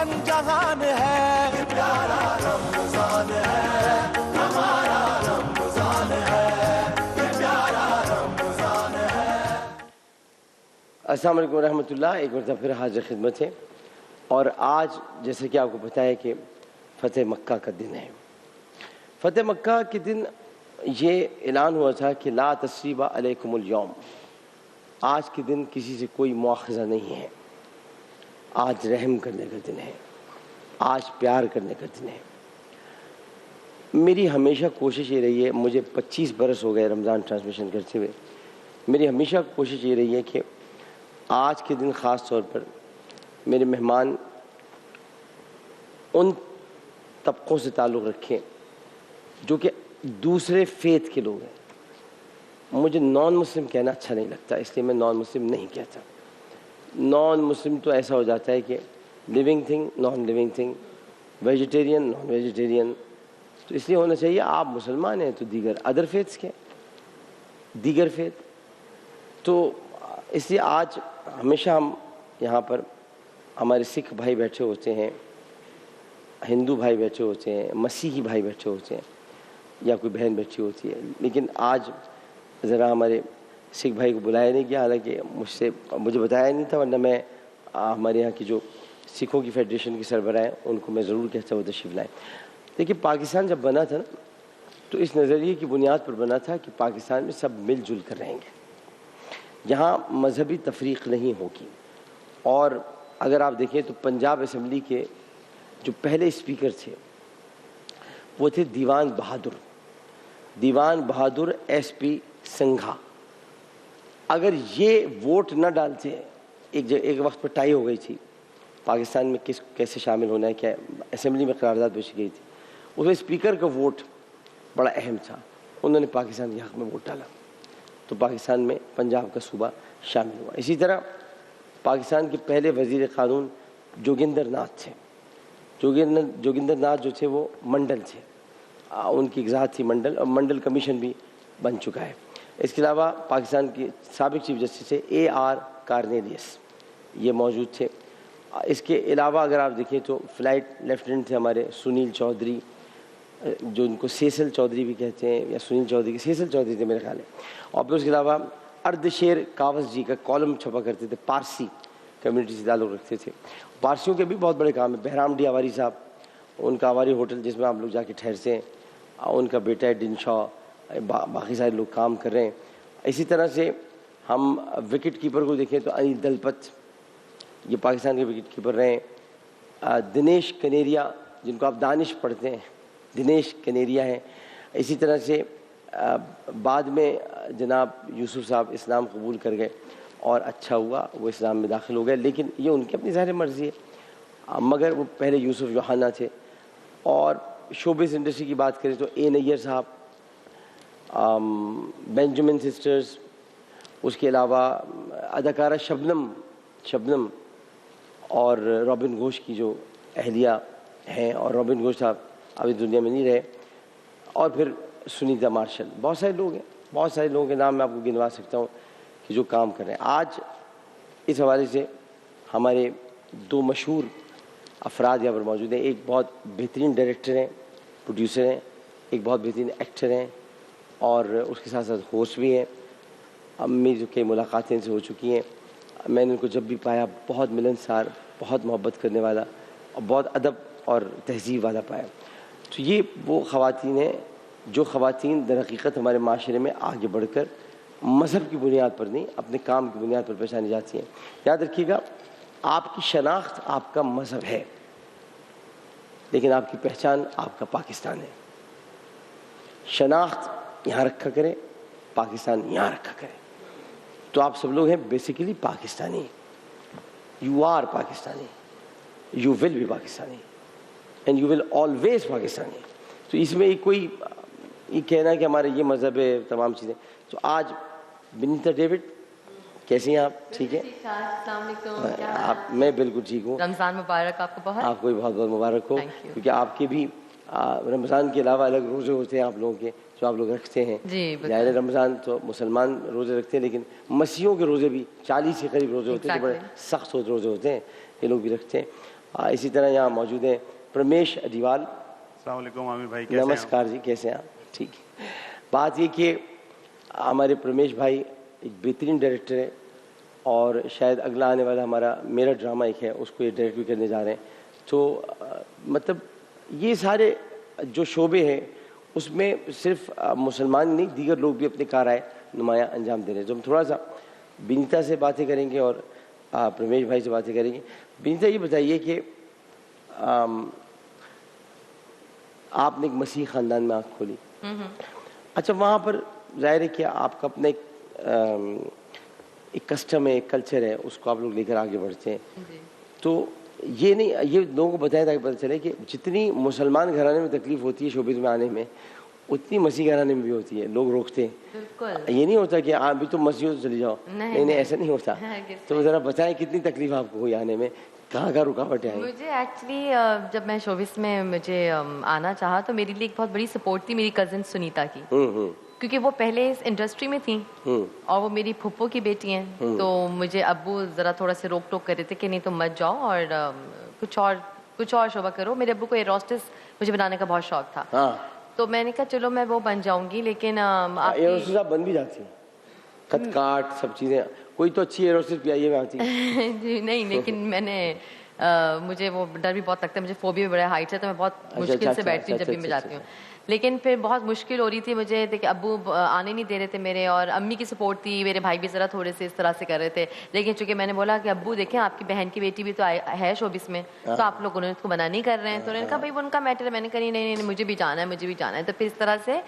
रोशन जहान है, ये प्यारा रमजान है, हमारा रमजान है, ये प्यारा रमजान है। अस्सलाम वालेकुम रहमतुल्लाह। एक बार फिर हाजिर खिदमत है। और आज जैसे कि आपको पता है कि फ़तह मक्का का दिन है। फ़तह मक्का के दिन ये ऐलान हुआ था कि ला तस्रीबा अलैकुमुल यौम, आज के दिन किसी से कोई मुआख़ज़ा नहीं है, आज रहम करने का दिन है, आज प्यार करने का दिन है। मेरी हमेशा कोशिश ये रही है, मुझे 25 बरस हो गए रमज़ान ट्रांसमिशन करते हुए, मेरी हमेशा कोशिश ये रही है कि आज के दिन ख़ास तौर पर मेरे मेहमान उन तबक़ों से ताल्लुक़ रखें जो कि दूसरे फेथ के लोग हैं। मुझे नॉन मुस्लिम कहना अच्छा नहीं लगता, इसलिए मैं नॉन मुस्लिम नहीं कहता। नॉन मुस्लिम तो ऐसा हो जाता है कि living thing, non living thing, vegetarian, non vegetarian. तो इसलिए होना चाहिए आप मुसलमान हैं तो दीगर अदर फेथ्स के, दीगर फेथ। तो इसलिए आज हमेशा हम यहाँ पर हमारे सिख भाई बैठे होते हैं, हिंदू भाई बैठे होते हैं, मसीही भाई बैठे होते हैं, या कोई बहन बैठी होती है। लेकिन आज ज़रा हमारे सिख भाई को बुलाया नहीं गया, हालांकि मुझे बताया नहीं था, वरना मैं हमारे यहाँ की जो सिखों की फेडरेशन की सरबराह हैं उनको मैं ज़रूर कहता वो तशरीफ़ लाएँ। देखिए, पाकिस्तान जब बना था ना, तो इस नज़रिए की बुनियाद पर बना था कि पाकिस्तान में सब मिलजुल कर रहेंगे, यहाँ मजहबी तफरीक़ नहीं होगी। और अगर आप देखें तो पंजाब असम्बली के जो पहले स्पीकर थे वो थे दीवान बहादुर SP संघा। अगर ये वोट न डालते, एक वक्त पर टाई हो गई थी पाकिस्तान में कैसे शामिल होना है, क्या असम्बली में करारदाद पेश गई थी, उसमें स्पीकर का वोट बड़ा अहम था। उन्होंने पाकिस्तान के हक़ में वोट डाला तो पाकिस्तान में पंजाब का सूबा शामिल हुआ। इसी तरह पाकिस्तान के पहले वज़ीर क़ानून जोगिंदर नाथ थे। जोगिंदर नाथ जो थे वो मंडल थे, उनकी एग्ज़ात थी मंडल, और मंडल कमीशन भी बन चुका है। इसके अलावा पाकिस्तान के साबिक़ चीफ जस्टिस AR कार्नेलियस ये मौजूद थे। इसके अलावा अगर आप देखें तो फ़्लाइट लेफ्टिनेंट थे हमारे सुनील चौधरी, जो उनको सेसल चौधरी भी कहते हैं, या सुनील चौधरी, सेसल चौधरी थे मेरे ख्याल है। और फिर उसके अलावा अर्धशेर कावस जी का कॉलम छपा करते थे, पारसी कम्युनिटी से ताल्लुक़ रखते थे। पारसियों के भी बहुत बड़े काम है। बहराम डी आवारी साहब, उनका आवारी होटल जिसमें आप लोग जाके ठहरते हैं, उनका बेटा है डिनशा, बाकी सारे लोग काम कर रहे हैं। इसी तरह से हम विकेट कीपर को देखें तो अनिल दलपत, ये पाकिस्तान के विकेट कीपर रहे हैं। दिनेश कनेरिया, जिनको आप दानिश पढ़ते हैं, दिनेश कनेरिया हैं। इसी तरह से बाद में जनाब यूसुफ साहब इस्लाम कबूल कर गए और अच्छा हुआ, वो इस्लाम में दाखिल हो गए, लेकिन ये उनकी अपनी ज़ाहिर मर्ज़ी है। मगर वो पहले यूसुफ योहाना थे। और शोबिस इंडस्ट्री की बात करें तो A नैयर साहब, बेंजामिन सिस्टर्स, उसके अलावा अदाकारा शबनम और रॉबिन घोष की जो अहलिया हैं, और रॉबिन घोष साहब अभी दुनिया में नहीं रहे, और फिर सुनीता मार्शल, बहुत सारे लोग हैं, बहुत सारे लोगों के नाम मैं आपको गिनवा सकता हूँ कि जो काम कर रहे हैं। आज इस हवाले से हमारे 2 मशहूर अफराद यहाँ पर मौजूद हैं। एक बहुत बेहतरीन डायरेक्टर हैं, प्रोड्यूसर हैं, एक बहुत बेहतरीन एक्टर हैं, और उसके साथ साथ होस्ट भी हैं। अब मेरी जो कई मुलाकातें इनसे हो चुकी हैं, मैंने उनको जब भी पाया बहुत मिलनसार, बहुत मोहब्बत करने वाला और बहुत अदब और तहज़ीब वाला पाया। तो ये वो ख़वातीन हैं जो ख़वातीन दर हकीकत हमारे माशरे में आगे बढ़कर मज़हब की बुनियाद पर नहीं, अपने काम की बुनियाद पर पहचानी जाती हैं। याद रखिएगा, आपकी शनाख्त आपका मज़हब है, लेकिन आपकी पहचान आपका पाकिस्तान है। शनाख्त यहाँ रखा करें, पाकिस्तान यहाँ रखा करें। तो आप सब लोग हैं basically Pakistani. You are Pakistani, you will be Pakistani, and you will always Pakistani. तो इसमें एक कोई ये कहना कि हमारे ये मज़हब है, तमाम चीज़ें। तो आज बिनीता डेविड, कैसी हैं आप? ठीक है आप? मैं बिल्कुल ठीक हूँ। रमज़ान मुबारक आपको, आपको भी बहुत बहुत मुबारक हो, क्योंकि आपके भी रमज़ान के अलावा अलग रोज़े होते हैं आप लोगों के, जो आप लोग रखते हैं। ज़ाहिर रमज़ान तो मुसलमान रोज़े रखते हैं, लेकिन मसीहों के रोज़े भी 40 के करीब रोज़े होते हैं, जो बड़े सख्त रोज़े होते हैं, ये लोग भी रखते हैं। اسی طرح یہاں موجود ہیں پرمیش اڈیوال. السلام علیکم عامر بھائی, کیسے ہیں؟ نمسکار جی, کیسے ہیں آپ؟ ٹھیک ہے. بات یہ کہ ہمارے پرمیش بھائی ایک بہترین ڈائریکٹر ہے, اور شاید اگلا آنے والا ہمارا میرا ڈرامہ ایک ہے, اس کو یہ ڈائریکٹ بھی کرنے جا رہے ہیں. تو مطلب یہ سارے جو شعبے ہیں اس میں صرف مسلمان نہیں, دیگر لوگ بھی اپنے کارائے نمایاں انجام دے رہے ہیں. تو ہم تھوڑا سا بنیتا سے باتیں کریں گے اور پرمیش بھائی سے باتیں کریں گے. بنیتا یہ بتائیے کہ آپ نے ایک مسیحی خاندان میں آنکھ کھولی. اچھا, وہاں پر ظاہر ہے کہ آپ کا اپنا ایک کسٹم ہے, ایک کلچر ہے, اس کو آپ لوگ لے کر آگے بڑھتے ہیں. تو یہ نہیں, یہ لوگوں کو بتائیں تاکہ پتہ چلے کہ جتنی مسلمان گھرانے میں تکلیف ہوتی ہے شوبز میں آنے میں, اتنی مسیح گھرانے میں بھی ہوتی ہے. لوگ روکتے ہیں, یہ نہیں ہوتا کہ آپ بھی تم مسیح ہو تو چلی جاؤ, نہیں ایسا نہیں ہوتا. تو ذرا بتائیں کتنی تکلیف آپ کو ہوئی آنے میں, کہاں کہاں رکاوٹیں آئیں؟ مجھے ایکچولی جب میں شوبز میں مجھے آنا چاہا تو میرے لیے ایک بہت بڑی سپورٹ تھی میری کزن سنیتا کی, کیونکہ وہ پہلے اس انڈسٹری میں تھیں اور وہ میری پھپھو کی بیٹی ہیں. تو مجھے ابو ذرا تھوڑا سے روک ٹوک کر رہے تھے کہ نہیں تم مت جاؤ اور کچھ اور شعبہ کرو. میرے ابو کو ایئر ہوسٹس مجھے بنانے کا بہت شوق تھا, تو میں نے کہا چلو میں وہ بن جاؤں گی. لیکن ایئر ہوسٹس آپ بن بھی جاتی ہیں, خط کاٹ سب چیزیں, کوئی تو اچھی ایئر ہوسٹس پی آئی اے میں آتی ہے. جی نہیں, لیکن میں نے مجھے وہ ڈر بھی بہت لگتا ہے, مجھے فوبیا بھی بڑا ہائٹ ہے, تو میں بہت مشکل سے بیٹھتی ہوں جب بھی میں جاتی ہوں. لیکن پھر بہت مشکل ہو رہی تھی مجھے, کہ ابو آنے نہیں دے رہے تھے میرے, اور امی کی سپورٹ تھی, میرے بھائی بھی ذرا تھوڑے سے اس طرح سے کر رہے تھے. لیکن چونکہ میں نے بولا کہ ابو دیکھیں آپ کی بہن کی بیٹی بھی تو ہے شوبز میں, تو آپ لوگ انہوں نے اس کو منع نہیں کر رہے ہیں. تو انہوں نے کہا بھائی وہ ان کا میٹر ہے. میں نے کہا نہیں مجھے بھی جانا ہے, مجھے بھی جانا ہے. تو پھر اس طرح سے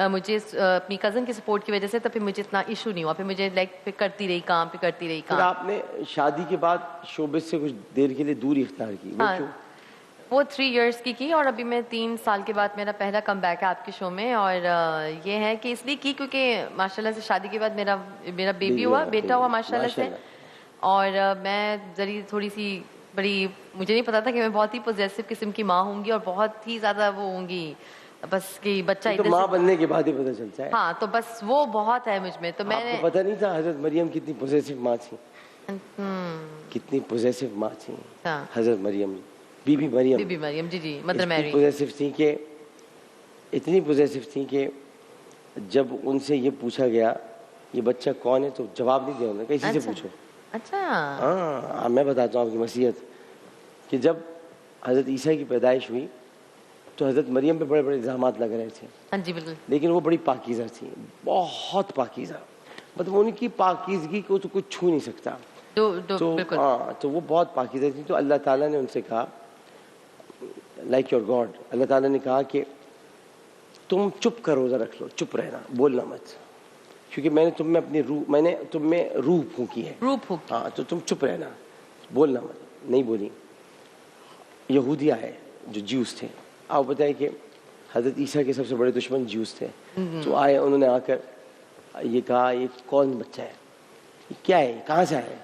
مجھے اپنی کزن کی سپورٹ کی وجہ سے تو پھر مجھے اتنا ایشو نہیں ہوا. پھر مجھے پھر کرتی رہی کام. پھر آپ نے شادی کے بعد شوبز سے کچھ دیر کے لیے دوری اختیار کی, وہ کیوں؟ وہ 3 ایئرس کی, اور ابھی میں 3 سال کے بعد میرا پہلا کم بیک ہے آپ کے شو میں. اور یہ ہے کہ اس لیے کی کیونکہ ماشاء اللہ سے شادی کے بعد میرا بیبی ہوا, بیٹا ہوا ماشاء اللہ سے. اور میں ذریعہ تھوڑی سی بڑی, مجھے نہیں پتا تھا کہ میں بہت ہی پوزیسو قسم کی ماں ہوں گی, اور بہت ہی زیادہ وہ ہوں گی, بس کہ بچہ تو ماں بننے کے بعد ہی پتہ چلتا ہے. ہاں, تو بس وہ بہت ہے مجھ میں. تو میں نے, پتہ نہیں تھا حضرت مریم کتنی پوزیسو ماں تھی, کتنی پوزیسو ماں تھی حضرت مریم, بی بی مریم. جی مدر میری. پوزیسو تھی کہ اتنی پوزیسو تھی کہ جب ان سے یہ پوچھا گیا یہ بچہ کون ہے تو جواب نہیں دیا انہوں نے, کہ اسی سے پوچھو. اچھا ہاں, میں بتاتا ہوں آپ کی مسیحت, کہ جب حضرت عیسیٰ کی پیدائش ہوئی تو حضرت مریم پہ بڑے بڑے الزامات لگ رہے تھے. ہاں جی بالکل. لیکن وہ بڑی پاکیزہ تھی, بہت پاکیزہ, مطلب ان کی پاکیزگی کو تو کوئی چھو نہیں سکتا. تو وہ بہت پاکیزہ تھی. تو اللہ تعالیٰ نے ان سے کہا, لائک یور گاڈ, اللہ تعالیٰ نے کہا کہ تم چپ کا روزہ رکھ لو, چپ رہنا, بولنا مت, کیونکہ میں نے تم میں اپنی روح, میں نے تم میں روح پھونکی ہے. ہاں, تو تم چپ رہنا, بولنا مت. نہیں بولی. یہودی آئے جو جیوز تھے, آپ بتائیں کہ حضرت عیسیٰ کے سب سے بڑے دشمن جیوز تھے. تو آئے, انہوں نے آ کر یہ کہا یہ کون بچہ ہے, یہ کیا ہے, کہاں سے آئے,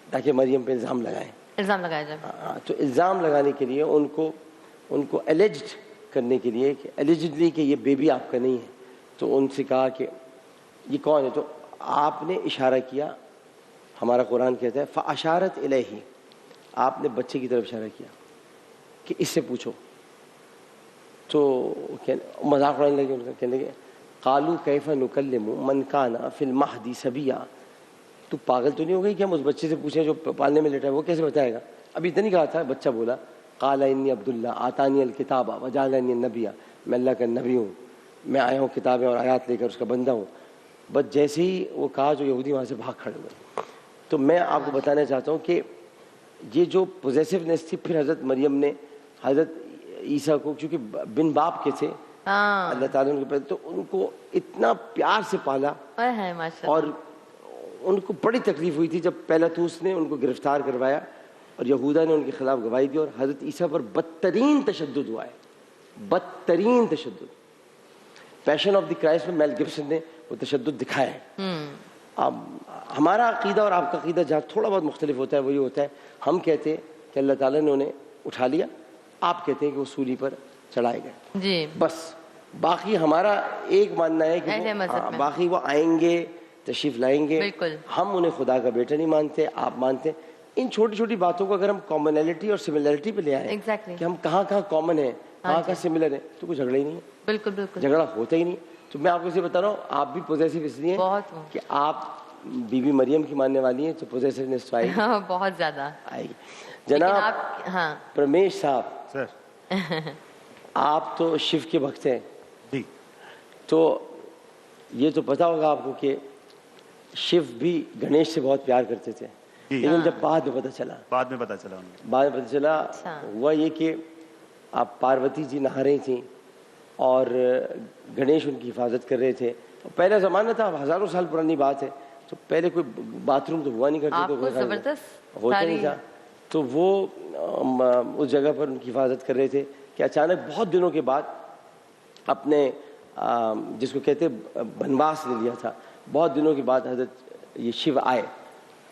تاکہ مریم پہ الزام لگائیں. الزام لگایا جائے. ہاں, تو الزام لگانے کے لیے ان کو ایلیجڈ کرنے کے لیے کہ ایلیجڈلی کہ یہ بیبی آپ کا نہیں ہے, تو ان سے کہا کہ یہ کون ہے. تو آپ نے اشارہ کیا, ہمارا قرآن کہتا ہے فاشارت الیہ, آپ نے بچے کی طرف اشارہ کیا کہ اس سے پوچھو. تو مذاق اڑانے لگے, ان کا کہنے لگے قالوا کیف نکلم من کان فی المہد صبیا, تو پاگل تو نہیں ہو گئی کہ ہم اس بچے سے پوچھیں جو پالنے میں لیٹا ہے, وہ کیسے بتائے گا. ابھی اتنا نہیں کہا تھا, بچہ بولا قال انی عبداللہ آتانی الکتاب وجعلنی نبیا, میں اللہ کا نبی ہوں, میں آیا ہوں کتابیں اور آیات لے کر اس کا بندہ ہوں. بس جیسے ہی وہ کہا جو یہودی وہاں سے بھاگ کھڑے ہوئے. تو میں آپ کو بتانا چاہتا ہوں کہ یہ جو پوزیسونیس تھی, پھر حضرت مریم نے حضرت عیسیٰ کو, چونکہ بن باپ کے تھے اللہ تعالیٰ نے, تو ان کو اتنا پیار سے پالا, اور ان کو بڑی تکلیف ہوئی تھی جب پیلاطوس نے ان کو گرفتار کروایا اور یہودا نے ان کے خلاف گواہی دی, اور حضرت عیسیٰ پر بدترین تشدد ہوا ہے, بدترین تشدد. پیشن آف دی کرائسٹ میں میل گبسن نے وہ تشدد دکھایا ہے. اب ہمارا عقیدہ اور آپ کا عقیدہ جہاں تھوڑا بہت مختلف ہوتا ہے وہ یہ ہوتا ہے, ہم کہتے ہیں کہ اللہ تعالیٰ نے انہیں اٹھا لیا, آپ کہتے ہیں کہ وہ سولی پر چڑھائے گئے. جی بس باقی ہمارا ایک ماننا ہے کہ باقی وہ آئیں گے, تشریف لائیں گے, ہم انہیں خدا کا بیٹا نہیں مانتے, آپ مانتے. इन छोटी छोटी बातों को अगर हम कॉमनैलिटी और सिमिलरिटी पे ले आए Exactly. कि हम कहाँ कहाँ कॉमन है, कहाँ कहाँ सिमिलर है, तो कोई झगड़ा ही नहीं है, बिल्कुल बिल्कुल झगड़ा होता ही नहीं। तो मैं आपको इसे बता रहा हूँ, आप भी पॉजिटिव इसलिए बहुत हूँ। कि आप बीबी मरियम की मानने वाली हैं, तो पॉजिटिवनेस तो आएगी हाँ, बहुत ज्यादा। आएगी। लेकिन जनाब आप हाँ प्रमेश साहब, सर आप तो शिव के भक्त हैं, जी तो ये तो पता होगा आपको कि शिव भी गणेश से बहुत प्यार करते थे, लेकिन जब बाद में पता चला बाद में पता चला उन्हें। बाद में पता चला अच्छा। हुआ ये कि आप पार्वती जी नहा रही थी और गणेश उनकी हिफाजत कर रहे थे। तो पहला ज़माना था, हज़ारों साल पुरानी बात है, तो पहले कोई बाथरूम तो हुआ नहीं करते थे, आपको कोई जबरदस्त होता नहीं था। तो वो उस जगह पर उनकी हिफाजत कर रहे थे कि अचानक बहुत दिनों के बाद अपने जिसको कहते वनवास ले लिया था, बहुत दिनों के बाद हजरत ये शिव आए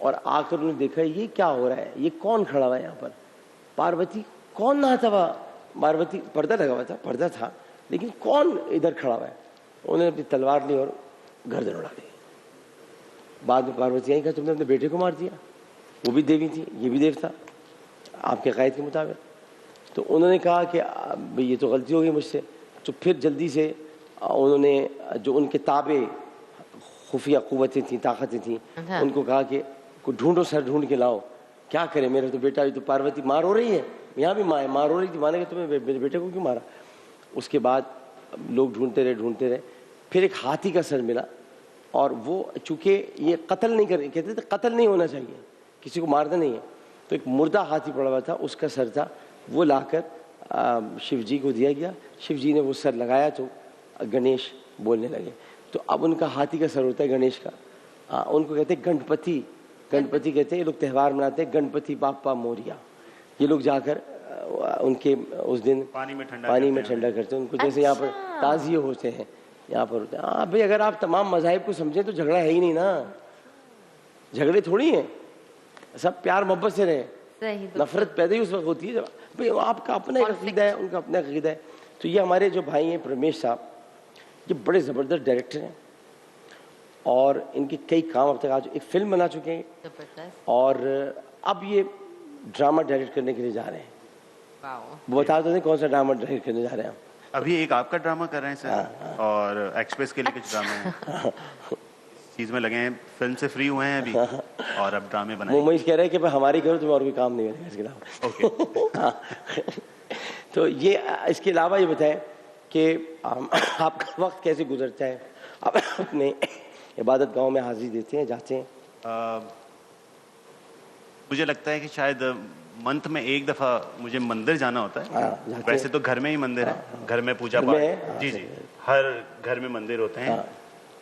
और आकर उन्होंने देखा ये क्या हो रहा है, ये कौन खड़ा हुआ है यहाँ पर, पार्वती कौन नहाता हुआ, पार्वती पर्दा लगा हुआ था, पर्दा था, लेकिन कौन इधर खड़ा हुआ है। उन्होंने अपनी तलवार ली और गर्दन उड़ा दी। बाद में पार्वती आई, कहा तुमने अपने बेटे को मार दिया, वो भी देवी थी, ये भी देव था आपके क़ायद के मुताबिक। तो उन्होंने कहा कि भाई ये तो गलती हो गई मुझसे। तो फिर जल्दी से उन्होंने जो उनके ताबे खुफिया क़ुव्वतें थीं, ताकतें थीं, उनको कहा कि को ढूंढो, सर ढूंढ के लाओ, क्या करें, मेरा तो बेटा, ये तो पार्वती मार हो रही है, यहाँ भी मार हो रही थी, माने कि तुम्हें मेरे बेटे को क्यों मारा। उसके बाद लोग ढूंढते रहे, फिर एक हाथी का सर मिला और वो चूँकि ये कत्ल नहीं कर, कहते थे कत्ल नहीं होना चाहिए, किसी को मारना नहीं है, तो एक मुर्दा हाथी पड़ा हुआ था, उसका सर था, वो लाकर शिव जी को दिया गया। शिव जी ने वो सर लगाया तो गणेश बोलने लगे। तो अब उनका हाथी का सर होता है गणेश का, उनको कहते हैं गणपति, गणपति कहते हैं, ये लोग त्यौहार मनाते हैं, गणपति बाप्पा मोरिया। ये लोग जाकर उनके उस दिन पानी में ठंडा करते हैं उनको, जैसे यहाँ पर ताज़िए होते हैं, यहाँ पर होते हैं। हाँ भाई, अगर आप तमाम मज़ाहिब को समझें तो झगड़ा है ही नहीं ना, झगड़े थोड़ी हैं, सब प्यार मोहब्बत से रहे। नफरत पैदा ही उस वक्त होती है जब भाई आपका अपना एक अकीदा है, उनका अपना अकीदा है। तो ये हमारे जो भाई हैं प्रमेश साहब, ये बड़े ज़बरदस्त डायरेक्टर हैं और इनके कई काम अब तक आज एक फिल्म बना चुके हैं और अब ये ड्रामा डायरेक्ट करने के लिए जा रहे हैं। वो बता दो कौन सा ड्रामा डायरेक्ट करने जा रहे हैं। अभी एक आपका ड्रामा कर रहे हैं सर, और एक्सप्रेस के लिए कुछ ड्रामे हैं, चीज में लगे हैं, फिल्म से फ्री हुए हैं अभी और अब ड्रामे बनाएंगे। वो कह रहे हैं कि भाई हमारी करो, तुम्हें और कोई काम नहीं मिलेगा इसके अलावा। ओके तो ये इसके अलावा ये बताएं कि आपका वक्त कैसे गुजरता है, आप अपने इबादत गांव में हाजिरी देते हैं, जाते हैं? मुझे लगता है कि शायद मंथ में एक दफ़ा मुझे मंदिर जाना होता है। वैसे तो घर में ही मंदिर है, घर में पूजा पाठ, जी जी, हर घर में मंदिर होते हैं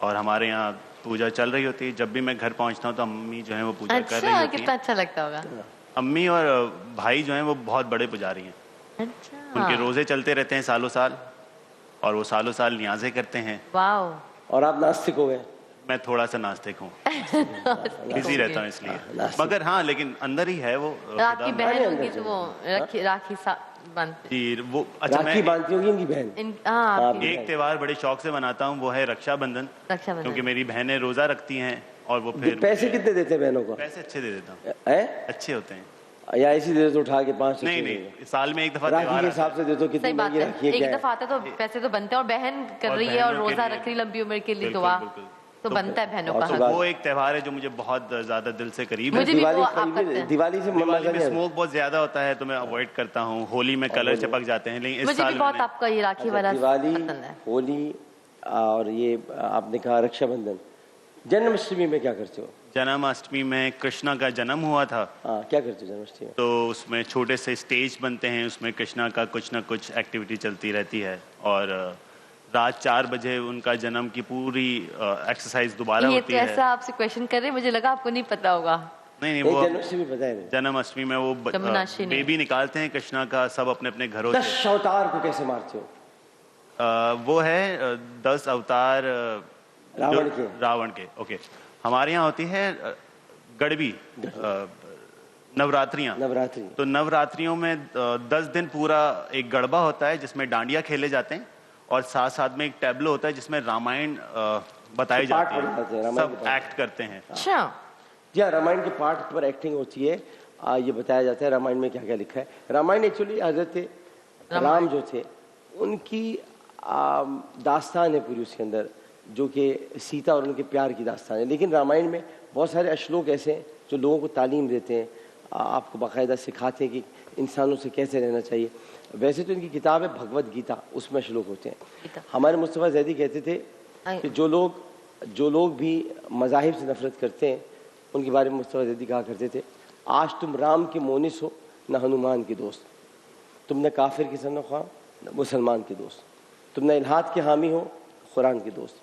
और हमारे यहाँ पूजा चल रही होती है। जब भी मैं घर पहुँचता हूँ तो अम्मी जो है वो पूजा कर रही होती हैं। कितना अच्छा लगता होगा। अम्मी और भाई जो हैं वो बहुत बड़े पुजारी हैं। अच्छा। उनके रोजे चलते रहते हैं सालों साल और वो सालों साल न्याज़ें करते हैं। वाह। और आप नास्तिक हो गए? मैं थोड़ा सा नास्तिक हूँ, बिजी रहता हूँ इसलिए, मगर हाँ लेकिन अंदर ही है वो। आपकी बहन होगी तो वो राखी बांधती जी, वो अच्छा राखी बांधती होगी इनकी बहन। एक त्योहार बड़े शौक से मनाता हूँ, वो है रक्षाबंधन, क्योंकि मेरी बहनें रोजा रखती हैं और वो फिर पैसे कितने देते हैं बहनों को? पैसे अच्छे दे देता हूँ, अच्छे होते हैं। या इसी दे तो उठा के 5 नहीं, साल में एक दफा राखी के हिसाब से दे दो, कितनी महंगी राखी है, एक दफा आता तो पैसे तो बनते हैं, और बहन कर रही है और रोजा रख रही लंबी उम्र के लिए, दुआ तो बनता है बहनों का। वो एक त्योहार है जो मुझे बहुत ज्यादा दिल से करीब है। दिवाली से में स्मोक बहुत ज्यादा होता है तो मैं अवॉइड करता हूँ। होली में कलर चिपक जाते हैं, लेकिन इस साल बहुत आपका ये राखी वाला दिवाली, होली और ये आपने कहा रक्षाबंधन। जन्माष्टमी में क्या करते हो? जन्माष्टमी में कृष्णा का जन्म हुआ था। क्या करते हो जन्माष्टमी में? तो उसमें छोटे से स्टेज बनते हैं, उसमें कृष्णा का कुछ ना कुछ एक्टिविटी चलती रहती है और रात 4 बजे उनका जन्म की पूरी एक्सरसाइज दोबारा होती है। ये कैसा आपसे क्वेश्चन कर रहे हैं, मुझे लगा आपको नहीं पता होगा। नहीं वो जन्माष्टमी पता है। जन्माष्टमी में वो बेबी निकालते हैं कृष्णा का, सब अपने अपने घरों से। 10 अवतार को कैसे मारते हो? वो है 10 अवतार रावण के। ओके, हमारे यहाँ होती है गड़बी, नवरात्रि। तो नवरात्रियों में 10 दिन पूरा एक गरबा होता है जिसमें डांडिया खेले जाते हैं और साथ साथ में एक टैबलो होता है जिसमें रामायण बताई जाती है, सब एक्ट करते हैं। अच्छा जी हाँ, रामायण के पाठ पर एक्टिंग होती है ये बताया जाता है रामायण में क्या क्या लिखा है। रामायण एक्चुअली हजरत राम जो थे उनकी दास्तान है पूरी उसके अंदर, जो कि सीता और उनके प्यार की दास्तान है। लेकिन रामायण में बहुत सारे श्लोक ऐसे हैं जो लोगों को तालीम देते हैं, आपको बाकायदा सिखाते हैं कि इंसानों से कैसे रहना चाहिए। वैसे तो इनकी किताब है भगवत गीता, उसमें श्लोक होते हैं। हमारे मुस्तफ़ा ज़ैदी कहते थे कि जो लोग भी मज़ाहिब से नफ़रत करते हैं उनके बारे में मुस्तफ़ा ज़ैदी कहा करते थे, आज तुम राम के मोनिस हो न हनुमान के दोस्त, तुम न काफिर की सन्नख्वाह न मुसलमान के दोस्त, तुम न इल्हाद के हामी हो कुरान के दोस्त,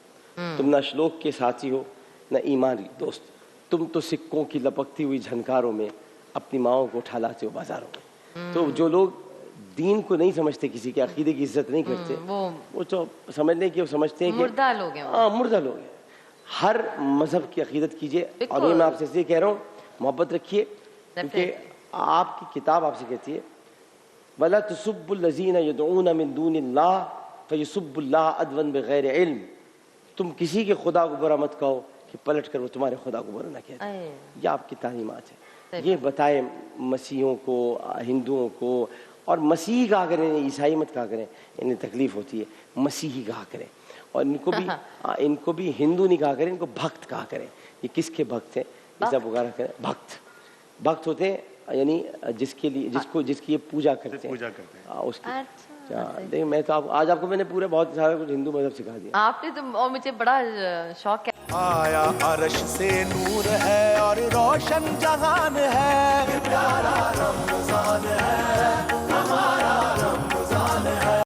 तुम न श्लोक के साथी हो न ईमान के दोस्त, तुम तो सिक्कों की लपकती हुई झनकारों में अपनी माओं को उठा लाते हो बाजारों में। तो जो लोग दीन को नहीं समझते, किसी के अकीदे की इज्जत नहीं करते, वो तो समझने की वो समझते हैं कि मुर्दा लोग हैं। हाँ, मुर्दा लोग हैं। हर मजहब की अकीदत कीजिए, और ये मैं आपसे इसलिए कह रहा हूँ मोहब्बत रखिए, क्योंकि आपकी किताब आपसे कहती है वला तसुब्बुल लज़ीना यदऊना मिन दूनिल्लाह फयसुब्बुल्लाह अदवन बगैर इल्म, तुम किसी के खुदा को बुरा मत कहो कि पलट कर वो तुम्हारे खुदा को बुरा ना कहते। ये आपकी तालीमात है, ये बताए मसीहों को, हिंदुओं को। और मसीही कहा करें, ईसाई मत कहा करें, इन्हें तकलीफ होती है, मसीही कहा करें। और इनको भी हिंदू नहीं कहा करें, इनको भक्त कहा करें। ये किसके भक्त हैं, ऐसा पुकारा करें। भक्त होते हैं यानी जिसके लिए जिसकी ये पूजा करते हैं उसकी। देखिए मैं तो आज आपको मैंने पूरे बहुत सारा कुछ हिंदू मजहब सिखा दिया आपने तो, और मुझे बड़ा शौक है। आया अर्श से नूर है और रोशन जहान है, प्यारा रमजान है हमारा।